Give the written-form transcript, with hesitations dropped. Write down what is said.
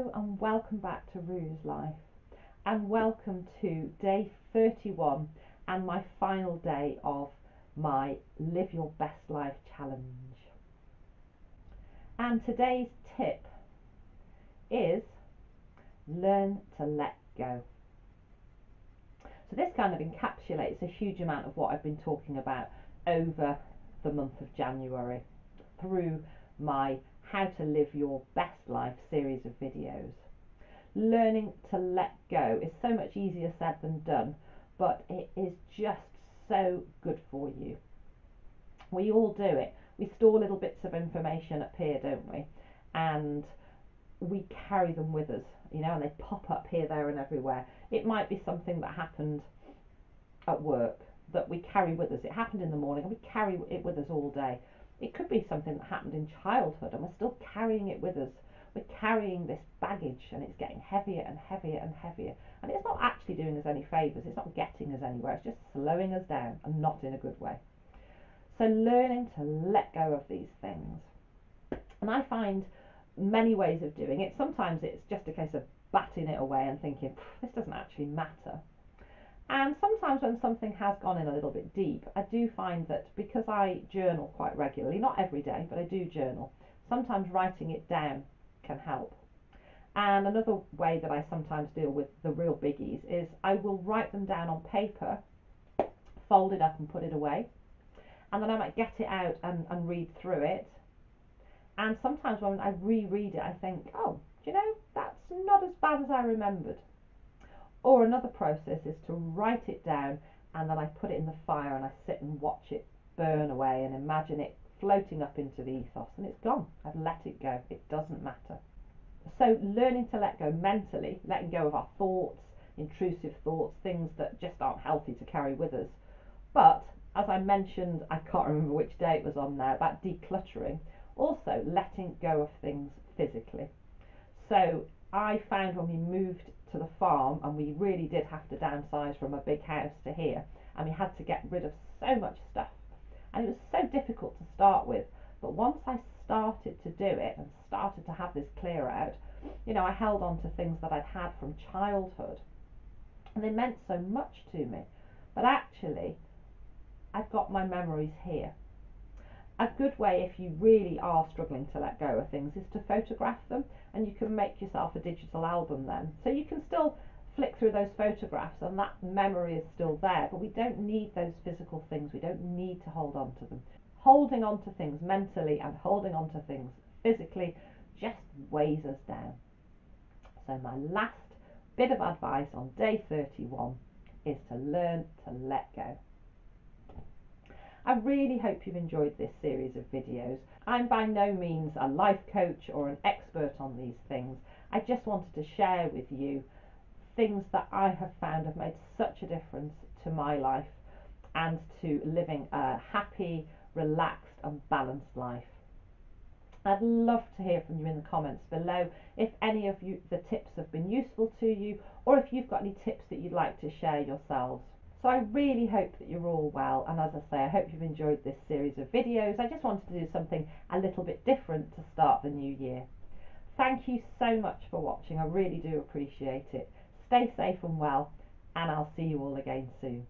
Hello and welcome back to Rue's Life, and welcome to day 31 and my final day of my Live Your Best Life challenge. And today's tip is learn to let go. So this kind of encapsulates a huge amount of what I've been talking about over the month of January through my How to Live Your Best Life series of videos. Learning to let go is so much easier said than done, but it is just so good for you. We all do it. We store little bits of information up here, don't we? And we carry them with us, and they pop up here, there, and everywhere. It might be something that happened at work that we carry with us. It happened in the morning and we carry it with us all day. It could be something that happened in childhood and we're still carrying it with us. We're carrying this baggage and it's getting heavier and heavier and heavier. And it's not actually doing us any favours. It's not getting us anywhere. It's just slowing us down, and not in a good way. So learning to let go of these things. And I find many ways of doing it. Sometimes it's just a case of batting it away and thinking, this doesn't actually matter. And sometimes when something has gone in a little bit deep, I do find that because I journal quite regularly, not every day, but I do journal, sometimes writing it down can help. And another way that I sometimes deal with the real biggies is I will write them down on paper, fold it up and put it away. And then I might get it out and read through it. And sometimes when I reread it, I think, oh, that's not as bad as I remembered. Or another process is to write it down and then I put it in the fire and I sit and watch it burn away and imagine it floating up into the ethos, and it's gone. I've let it go. It doesn't matter. So learning to let go mentally, letting go of our thoughts, intrusive thoughts, things that just aren't healthy to carry with us. But as I mentioned, I can't remember which day it was on now, about decluttering, also letting go of things physically. So I found when we moved to the farm, and we really did have to downsize from a big house to here, and we had to get rid of so much stuff, and it was so difficult to start with. But once I started to do it and started to have this clear out, I held on to things that I'd had from childhood, and they meant so much to me. But actually, I've got my memories here. A good way, if you really are struggling to let go of things, is to photograph them, and you can make yourself a digital album then. So you can still flick through those photographs and that memory is still there, but we don't need those physical things. We don't need to hold on to them. Holding on to things mentally and holding on to things physically just weighs us down. So my last bit of advice on day 31 is to learn to let go. I really hope you've enjoyed this series of videos. I'm by no means a life coach or an expert on these things. I just wanted to share with you things that I have found have made such a difference to my life and to living a happy, relaxed and balanced life. I'd love to hear from you in the comments below if any of you the tips have been useful to you, or if you've got any tips that you'd like to share yourselves. So I really hope that you're all well, and as I say, I hope you've enjoyed this series of videos. I just wanted to do something a little bit different to start the new year. Thank you so much for watching. I really do appreciate it. Stay safe and well, and I'll see you all again soon.